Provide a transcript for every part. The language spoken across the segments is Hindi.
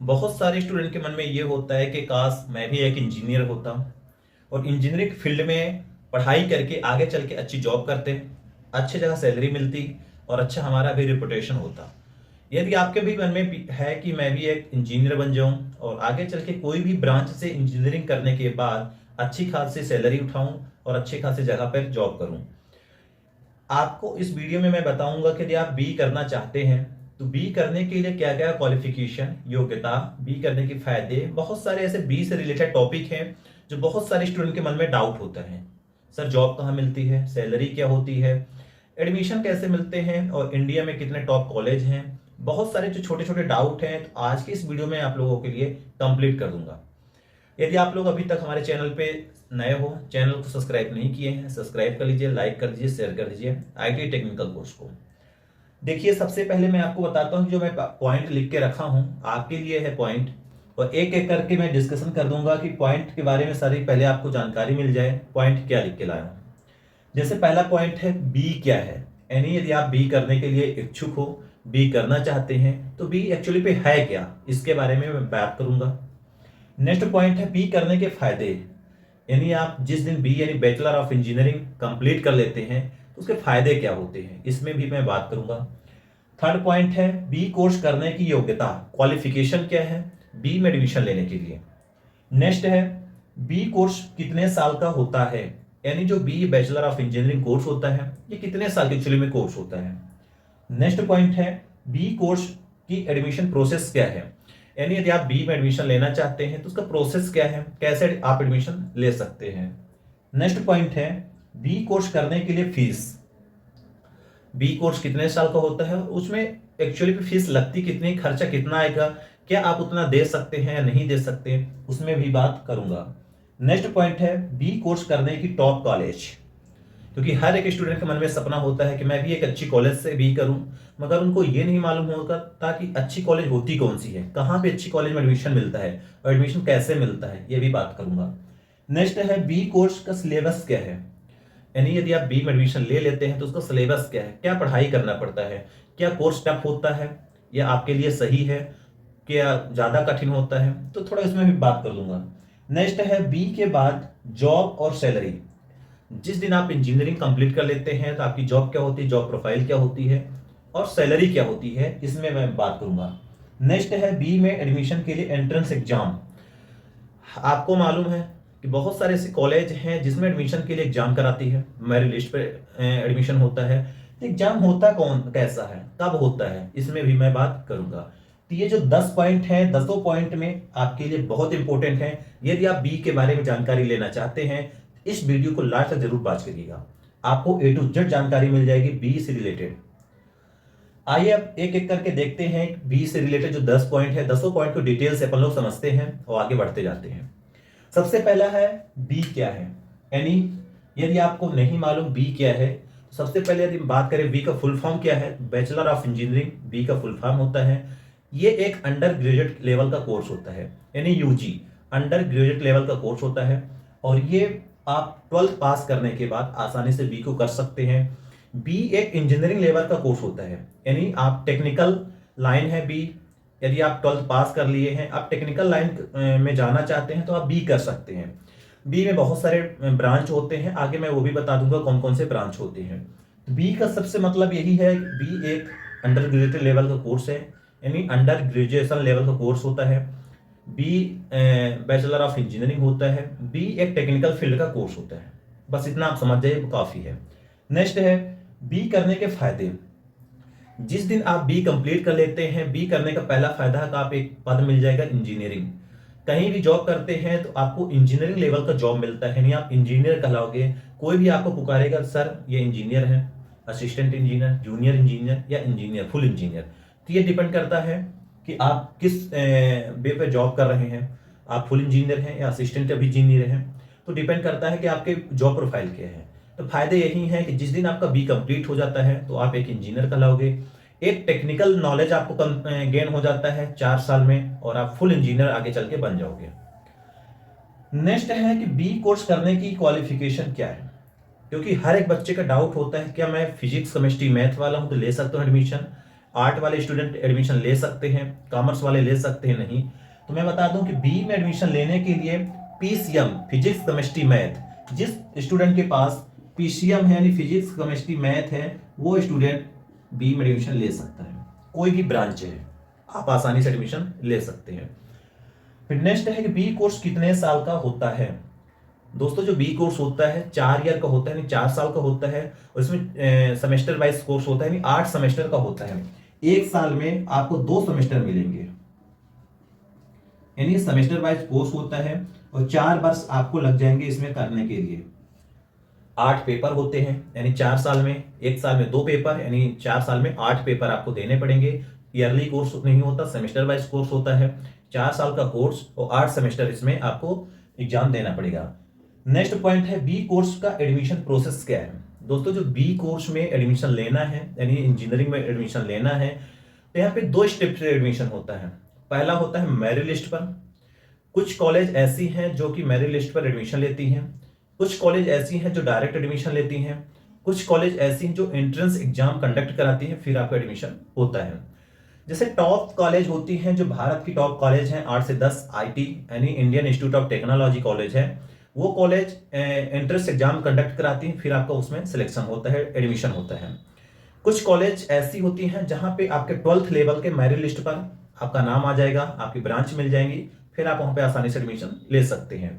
बहुत सारे स्टूडेंट के मन में ये होता है कि काश मैं भी एक इंजीनियर होता और इंजीनियरिंग फील्ड में पढ़ाई करके आगे चल के अच्छी जॉब करते, अच्छी जगह सैलरी मिलती और अच्छा हमारा भी रिपुटेशन होता। यदि आपके भी मन में है कि मैं भी एक इंजीनियर बन जाऊं और आगे चल के कोई भी ब्रांच से इंजीनियरिंग करने के बाद अच्छी खासी सैलरी उठाऊं और अच्छी खासी जगह पर जॉब करूं, आपको इस वीडियो में मैं बताऊंगा कि यदि आप बी करना चाहते हैं तो बी करने के लिए क्या क्या क्वालिफिकेशन, योग्यता, बी करने के फायदे, बहुत सारे ऐसे बी से रिलेटेड टॉपिक हैं जो बहुत सारे स्टूडेंट के मन में डाउट होता है। सर जॉब कहाँ मिलती है, सैलरी क्या होती है, एडमिशन कैसे मिलते हैं और इंडिया में कितने टॉप कॉलेज हैं, बहुत सारे जो छोटे छोटे डाउट हैं तो आज की इस वीडियो में आप लोगों के लिए कंप्लीट कर दूंगा। यदि आप लोग अभी तक हमारे चैनल पे नए हो, चैनल को सब्सक्राइब नहीं किए हैं, सब्सक्राइब कर लीजिए, लाइक कर दीजिए, शेयर कर दीजिए आईटी टेक्निकल कोर्स को। देखिए सबसे पहले मैं आपको बताता हूँ, जो मैं पॉइंट लिख के रखा हूँ आपके लिए है पॉइंट, और एक एक करके मैं डिस्कशन कर दूंगा कि पॉइंट के बारे में सारी पहले आपको जानकारी मिल जाए, पॉइंट क्या लिख के लाया हूँ। जैसे पहला पॉइंट है बी क्या है, यानी यदि आप बी करने के लिए इच्छुक हो, बी करना चाहते हैं तो बी एक्चुअली पे है क्या, इसके बारे में मैं बात करूंगा। नेक्स्ट पॉइंट है बी करने के फायदे, यानी आप जिस दिन बी यानी बैचलर ऑफ इंजीनियरिंग कंप्लीट कर लेते हैं तो उसके फायदे क्या होते हैं, इसमें भी मैं बात करूंगा। थर्ड पॉइंट है बी कोर्स करने की योग्यता, क्वालिफिकेशन क्या है बी में एडमिशन लेने के लिए। नेक्स्ट है बी कोर्स कितने साल का होता है, यानी जो B bachelor of engineering course होता है ये कितने साल के एक्चुअली में कोर्स होता है। नेक्स्ट पॉइंट है बी कोर्स की एडमिशन प्रोसेस क्या है, यानी यदि आप बी में एडमिशन लेना चाहते हैं तो उसका प्रोसेस क्या है, कैसे आप एडमिशन ले सकते हैं। नेक्स्ट पॉइंट है बी कोर्स करने के लिए फीस, बी कोर्स कितने साल का होता है, उसमें एक्चुअली फीस लगती कितनी, खर्चा कितना आएगा, क्या आप उतना दे सकते हैं या नहीं दे सकते, उसमें भी बात करूंगा। नेक्स्ट पॉइंट है बी कोर्स करने की टॉप कॉलेज, क्योंकि हर एक स्टूडेंट के मन में सपना होता है कि मैं भी एक अच्छी कॉलेज से बी करूं, मगर उनको ये नहीं मालूम होगा ताकि अच्छी कॉलेज होती कौन सी है, कहाँ पे अच्छी कॉलेज में एडमिशन मिलता है और एडमिशन कैसे मिलता है, ये भी बात करूंगा। नेक्स्ट है बी कोर्स का सिलेबस क्या है, यानी यदि आप बी में एडमिशन ले लेते हैं तो उसका सिलेबस क्या है, क्या पढ़ाई करना पड़ता है, क्या कोर्स टफ होता है या आपके लिए सही है, क्या ज़्यादा कठिन होता है, तो थोड़ा इसमें भी बात कर लूंगा। नेक्स्ट है बी के बाद जॉब और सैलरी, जिस दिन आप इंजीनियरिंग कंप्लीट कर लेते हैं तो आपकी जॉब क्या होती है, जॉब प्रोफाइल क्या होती है और सैलरी क्या होती है, इसमें मैं बात करूंगा। नेक्स्ट है बी में एडमिशन के लिए एंट्रेंस एग्जाम, आपको मालूम है कि बहुत सारे ऐसे कॉलेज हैं जिसमें एडमिशन के लिए एग्जाम कराती है, मेरिट लिस्ट पे एडमिशन होता है, तो एग्जाम होता कौन कैसा है, कब होता है, इसमें भी मैं बात करूंगा। तो ये जो 10 पॉइंट हैं, 10 पॉइंट में आपके लिए बहुत इंपॉर्टेंट है। यदि आप बी के बारे में जानकारी लेना चाहते हैं इस वीडियो को लास्ट तक जरूर वॉच करिएगा, आपको ए टू जेड जानकारी मिल जाएगी बी से रिलेटेड। आइए अब एक एक करके देखते हैं बी से रिलेटेड जो 10 पॉइंट है, 10 पॉइंट को डिटेल से अपन लोग समझते हैं और आगे बढ़ते जाते हैं। सबसे पहला है बी क्या है, यानी यदि आपको नहीं मालूम बी क्या है तो सबसे पहले यदि बात करें बी का फुल फॉर्म क्या है, बैचलर ऑफ इंजीनियरिंग बी का फुल फॉर्म होता है। ये एक अंडर ग्रेजुएट लेवल का कोर्स होता है, यानी यूजी अंडर ग्रेजुएट लेवल का कोर्स होता है, और ये आप 12th पास करने के बाद आसानी से बी को कर सकते हैं। बी एक इंजीनियरिंग लेवल का कोर्स होता है, यानी आप टेक्निकल लाइन है बी, यदि आप 12th पास कर लिए हैं, आप टेक्निकल लाइन में जाना चाहते हैं तो आप बी कर सकते हैं। बी में बहुत सारे ब्रांच होते हैं, आगे मैं वो भी बता दूंगा कौन कौन से ब्रांच होते हैं। तो बी का सबसे मतलब यही है, बी एक अंडर ग्रेजुएट लेवल का कोर्स है, यानी अंडर ग्रेजुएशन लेवल का कोर्स होता है। बी बैचलर ऑफ इंजीनियरिंग होता है, बी एक टेक्निकल फील्ड का कोर्स होता है। बस इतना आप समझ जाइए काफ़ी है। नेक्स्ट है बी करने के फायदे, जिस दिन आप बी कंप्लीट कर लेते हैं, बी करने का पहला फायदा है कि आप एक पद मिल जाएगा इंजीनियरिंग, कहीं भी जॉब करते हैं तो आपको इंजीनियरिंग लेवल का जॉब मिलता है, यानी आप इंजीनियर कहलाओगे। कोई भी आपको पुकारेगा सर ये इंजीनियर है, असिस्टेंट इंजीनियर, जूनियर इंजीनियर या इंजीनियर, फुल इंजीनियर, तो ये डिपेंड करता है कि आप किस वे पे जॉब कर रहे हैं, आप फुल इंजीनियर हैं या असिस्टेंट अभी इंजीनियर हैं, तो डिपेंड करता है कि आपके जॉब प्रोफाइल क्या है। तो फायदे यही हैं कि जिस दिन आपका बी कंप्लीट हो जाता है तो आप एक इंजीनियर कहलाओगे, एक टेक्निकल नॉलेज आपको गेन हो जाता है 4 साल में और आप फुल इंजीनियर आगे चल के बन जाओगे। नेक्स्ट है कि बी कोर्स करने की क्वालिफिकेशन क्या है, क्योंकि हर एक बच्चे का डाउट होता है क्या मैं फिजिक्स केमिस्ट्री मैथ वाला हूं तो ले सकता हूं एडमिशन, आर्ट वाले स्टूडेंट एडमिशन ले सकते हैं, कॉमर्स वाले ले सकते हैं नहीं। तो मैं बता दूं कि बी में एडमिशन लेने के लिए पीसीएम, फिजिक्स केमिस्ट्री मैथ, जिस स्टूडेंट के पास पीसीएम है यानी फिजिक्स केमिस्ट्री मैथ है, वो स्टूडेंट बी में एडमिशन ले सकता है। कोई भी ब्रांच है, आप आसानी से एडमिशन ले सकते हैं। फिर नेक्स्ट है कि बी कोर्स कितने साल का होता है। दोस्तों जो बी कोर्स होता है 4 ईयर का होता है, यानी 4 साल का होता है, और इसमें सेमेस्टर वाइज कोर्स होता है, यानी 8 सेमेस्टर का होता है। एक साल में आपको 2 सेमेस्टर मिलेंगे, यानी सेमेस्टर वाइज कोर्स होता है, और 4 वर्ष आपको लग जाएंगे इसमें करने के लिए। 8 पेपर होते हैं, यानी 4 साल में, एक साल में 2 पेपर, यानी 4 साल में 8 पेपर आपको देने पड़ेंगे। ईयरली कोर्स नहीं होता, सेमेस्टर वाइज कोर्स होता है। 4 साल का कोर्स और 8 सेमेस्टर इसमें आपको एग्जाम देना पड़ेगा। नेक्स्ट पॉइंट है बी कोर्स का एडमिशन प्रोसेस क्या है। दोस्तों जो बी कोर्स में एडमिशन लेना है, यानी इंजीनियरिंग में एडमिशन लेना है, तो यहाँ पे 2 स्टेप से एडमिशन होता है। पहला होता है मेरिट लिस्ट पर। कुछ कॉलेज ऐसी हैं जो कि मेरिट लिस्ट पर एडमिशन लेती हैं, कुछ कॉलेज ऐसी हैं जो डायरेक्ट एडमिशन लेती हैं, कुछ कॉलेज ऐसी हैं जो एंट्रेंस एग्जाम कंडक्ट कराती हैं, फिर आपका एडमिशन होता है। जैसे टॉप कॉलेज होती हैं, जो भारत की टॉप कॉलेज हैं 8 से 10 आईटी यानी Indian institute of technology college है, वो कॉलेज एंट्रेंस एग्जाम कंडक्ट कराती हैं, फिर आपका उसमें सिलेक्शन होता है, एडमिशन होता है। कुछ कॉलेज ऐसी होती हैं जहां पे आपके 12th लेवल के मेरिट लिस्ट पर आपका नाम आ जाएगा, आपकी ब्रांच मिल जाएंगी, फिर आप वहां पे आसानी से एडमिशन ले सकते हैं।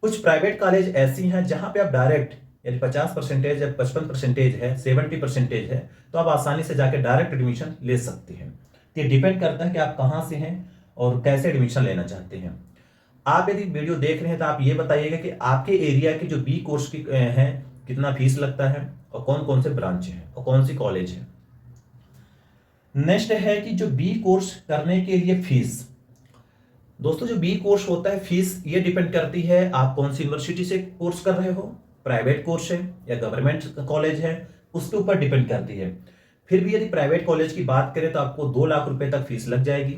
कुछ प्राइवेट कॉलेज ऐसी हैं जहां पे आप डायरेक्ट, यदि 50% या 55% है, 70% है, तो आप आसानी से जाके डायरेक्ट एडमिशन ले सकते हैं। ये डिपेंड करता है कि आप कहां से हैं और कैसे एडमिशन लेना चाहते हैं। आप यदि वीडियो देख रहे हैं तो आप ये बताइएगा कि आपके एरिया के जो बी कोर्स की है कितना फीस लगता है, और कौन कौन से ब्रांच है और कौन सी कॉलेज है। नेक्स्ट है कि जो बी कोर्स करने के लिए फीस। दोस्तों जो बी कोर्स होता है, फीस ये डिपेंड करती है आप कौन सी यूनिवर्सिटी से कोर्स कर रहे हो, प्राइवेट कोर्स है या गवर्नमेंट कॉलेज है, उसके ऊपर डिपेंड करती है। फिर भी यदि प्राइवेट कॉलेज की बात करें तो आपको 2 लाख रुपए तक फीस लग जाएगी,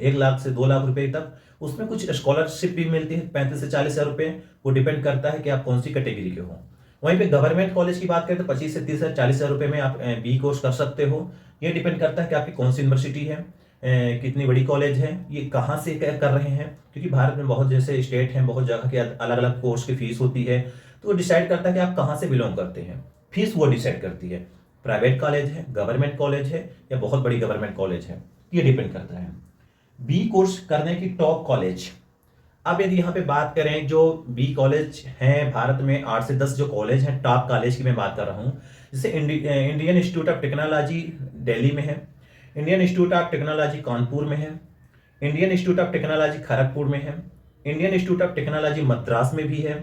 1 लाख से 2 लाख रुपए तक। उसमें कुछ स्कॉलरशिप भी मिलती है 35 से 40 हज़ार रुपए, वो डिपेंड करता है कि आप कौन सी कैटेगरी के हो। वहीं पे गवर्नमेंट कॉलेज की बात करें तो 25 से 30 हज़ार 40 हज़ार रुपए में आप बी कोर्स कर सकते हो। ये डिपेंड करता है कि आपकी कौन सी यूनिवर्सिटी है, कितनी बड़ी कॉलेज है, ये कहाँ से कर रहे हैं, क्योंकि भारत में बहुत जैसे स्टेट हैं, बहुत जगह के अलग अलग कोर्स की फीस होती है, तो वो डिसाइड करता है कि आप कहाँ से बिलोंग करते हैं, फीस वो डिसाइड करती है। प्राइवेट कॉलेज है, गवर्नमेंट कॉलेज है या बहुत बड़ी गवर्नमेंट कॉलेज है, ये डिपेंड करता है। बी कोर्स करने की टॉप कॉलेज। अब यदि यहाँ पे बात करें जो बी कॉलेज हैं भारत में, 8 से 10 जो कॉलेज हैं टॉप कॉलेज की मैं बात कर रहा हूँ। जैसे Indian institute of technology Delhi में है, Indian institute of technology Kanpur में है, Indian institute of technology Kharagpur में है, Indian institute of technology Madras में भी है,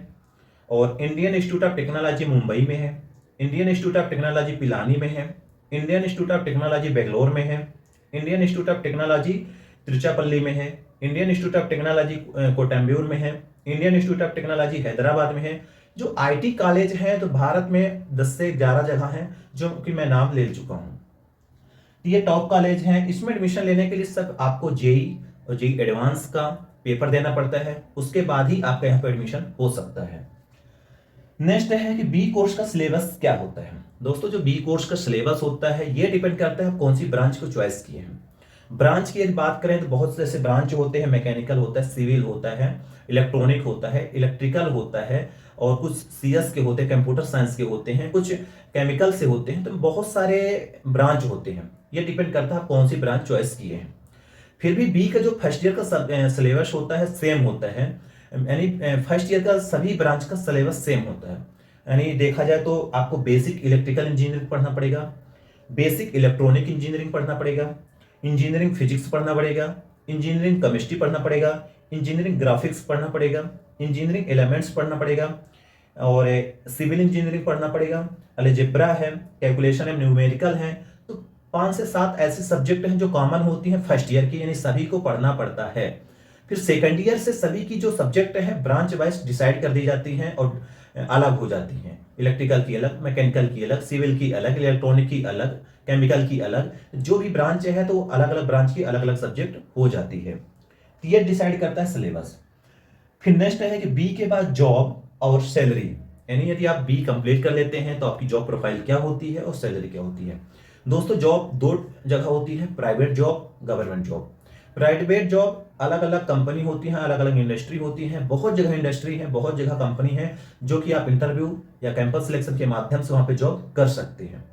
और Indian institute of technology Mumbai में है, Indian institute of technology Pilani में है, Indian institute of technology Bangalore में है, Indian institute of technology Tiruchirappalli में है, इंडियन इंस्टीट्यूट ऑफ टेक्नोलॉजी कोटम्बूर में है, Indian institute of technology Hyderabad में है। जो आईटी कॉलेज हैं तो भारत में 10 से 11 जगह हैं जो कि मैं नाम ले चुका हूँ। ये टॉप कॉलेज हैं, इसमें एडमिशन लेने के लिए सब आपको जेई और जेई एडवांस का पेपर देना पड़ता है, उसके बाद ही आपका यहाँ पर एडमिशन हो सकता है। नेक्स्ट है कि बी कोर्स का सिलेबस क्या होता है। दोस्तों जो बी कोर्स का सिलेबस होता है ये डिपेंड करता है कौन सी ब्रांच को चॉइस किए हैं। ब्रांच की यदि बात करें तो बहुत से ऐसे ब्रांच होते हैं, मैकेनिकल होता है, सिविल होता है, इलेक्ट्रॉनिक होता है, इलेक्ट्रिकल होता है, और कुछ सीएस के होते हैं, कंप्यूटर साइंस के होते हैं, कुछ केमिकल से होते हैं, तो बहुत सारे ब्रांच होते हैं। ये डिपेंड करता है कौन सी ब्रांच चॉइस किए हैं। फिर भी बी का जो फर्स्ट ईयर का सिलेबस होता है सेम होता है, यानी फर्स्ट ईयर का सभी ब्रांच का सिलेबस सेम होता है। यानी देखा जाए तो आपको बेसिक इलेक्ट्रिकल इंजीनियरिंग पढ़ना पड़ेगा, बेसिक इलेक्ट्रॉनिक इंजीनियरिंग पढ़ना पड़ेगा, इंजीनियरिंग फिजिक्स पढ़ना पड़ेगा, इंजीनियरिंग केमिस्ट्री पढ़ना पड़ेगा, इंजीनियरिंग ग्राफिक्स पढ़ना पड़ेगा, इंजीनियरिंग एलिमेंट्स पढ़ना पड़ेगा, और सिविल इंजीनियरिंग पढ़ना पड़ेगा, अलजेब्रा है, कैलकुलेशन है, न्यूमेरिकल है। तो 5 से 7 ऐसे सब्जेक्ट हैं जो कॉमन होती हैं फर्स्ट ईयर की, यानी सभी को पढ़ना पड़ता है। फिर सेकंड ईयर से सभी की जो सब्जेक्ट है ब्रांच वाइज डिसाइड कर दी जाती हैं और अलग हो जाती हैं। इलेक्ट्रिकल की अलग, मैकेनिकल की अलग, सिविल की अलग, इलेक्ट्रॉनिक की अलग, केमिकल की अलग, जो भी ब्रांच है तो अलग अलग ब्रांच की अलग अलग सब्जेक्ट हो जाती है। ये डिसाइड करता है सिलेबस। फिर नेक्स्ट है कि बी के बाद जॉब और सैलरी, यानी यदि आप बी कंप्लीट कर लेते हैं तो आपकी जॉब प्रोफाइल क्या होती है और सैलरी क्या होती है। दोस्तों जॉब दो जगह होती है, private job, government job. Private job अलग अलग कंपनी होती हैं, अलग अलग इंडस्ट्री होती हैं, बहुत जगह इंडस्ट्री है, बहुत जगह कंपनी है, जो कि आप इंटरव्यू या कैंपस सिलेक्शन के माध्यम से वहां पे जॉब कर सकते हैं।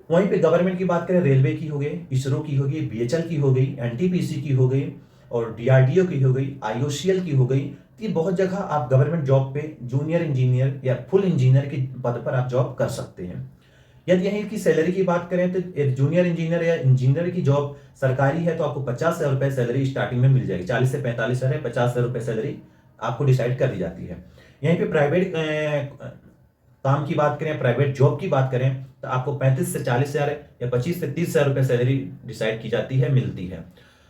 वहीं पे गवर्नमेंट की बात करें, रेलवे की हो गई, इसरो की हो गई, बीएचएल की हो गई, एनटीपीसी की हो गई और डीआरडीओ की हो गई, आईओसीएल की हो गई। ये बहुत जगह आप गवर्नमेंट जॉब पे जूनियर इंजीनियर या फुल इंजीनियर के पद पर आप जॉब कर सकते हैं। यदि यहीं की सैलरी की बात करें तो जूनियर इंजीनियर या इंजीनियर की जॉब सरकारी है तो आपको 50,000 रुपए सैलरी स्टार्टिंग में मिल जाएगी। 40 से 45,000 है, 50,000 रुपए सैलरी आपको डिसाइड कर दी जाती है। यहीं पे प्राइवेट काम की बात करें, प्राइवेट जॉब की बात करें तो आपको 35 से 40,000 या 25 से 30,000 रुपए सैलरी डिसाइड की जाती है, मिलती है।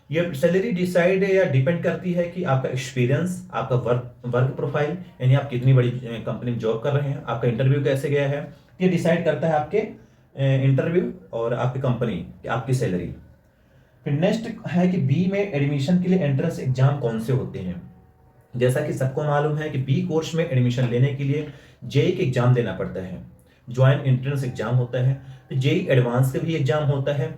ये सैलरी डिसाइड या डिपेंड करती है कि आपका एक्सपीरियंस, आपका वर्क प्रोफाइल, यानी आप कितनी बड़ी कंपनी में जॉब कर रहे हैं, आपका इंटरव्यू कैसे गया है, ये डिसाइड करता है आपके इंटरव्यू और आपकी कंपनी, आपकी सैलरी। फिर नेक्स्ट है कि बी में एडमिशन के लिए एंट्रेंस एग्जाम कौन से होते हैं। जैसा कि सबको मालूम है कि बी कोर्स में एडमिशन लेने के लिए जेई का एग्जाम देना पड़ता है, ज्वाइंट एंट्रेंस एग्जाम होता है, फिर जेई एडवांस का भी एग्जाम होता है।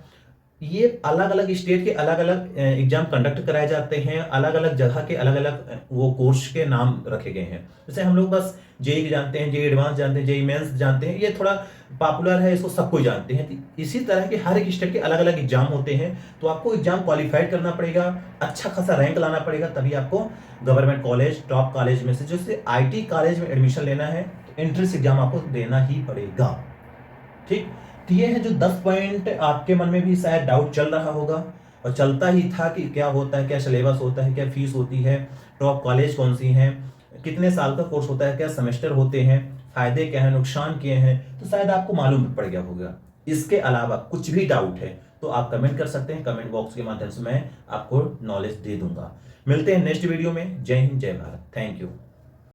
ये अलग अलग स्टेट के अलग अलग एग्जाम कंडक्ट कराए जाते हैं, अलग अलग जगह के अलग अलग वो कोर्स के नाम रखे गए हैं। जैसे हम लोग बस जेई जानते हैं, जेई एडवांस जानते हैं, जेई मेंस जानते हैं, ये थोड़ा पॉपुलर है, इसको सब कोई जानते हैं। इसी तरह के हर एक स्टेट के अलग अलग एग्जाम होते हैं, तो आपको एग्जाम क्वालिफाइड करना पड़ेगा, अच्छा खासा रैंक लाना पड़ेगा, तभी आपको गवर्नमेंट कॉलेज, टॉप कॉलेज में से, जैसे आईटी कॉलेज में एडमिशन लेना है तो एंट्रेंस एग्जाम आपको देना ही पड़ेगा। ठीक, तो ये है जो 10 पॉइंट आपके मन में भी शायद डाउट चल रहा होगा और चलता ही था कि क्या होता है, क्या सिलेबस होता है, क्या फीस होती है, टॉप कॉलेज कौन सी हैं, कितने साल का कोर्स होता है, क्या सेमेस्टर होते हैं, फायदे क्या है, नुकसान क्या है, तो शायद आपको मालूम पड़ गया होगा। इसके अलावा कुछ भी डाउट है तो आप कमेंट कर सकते हैं, कमेंट बॉक्स के माध्यम से मैं आपको नॉलेज दे दूंगा। मिलते हैं नेक्स्ट वीडियो में। जय हिंद, जय भारत, थैंक यू।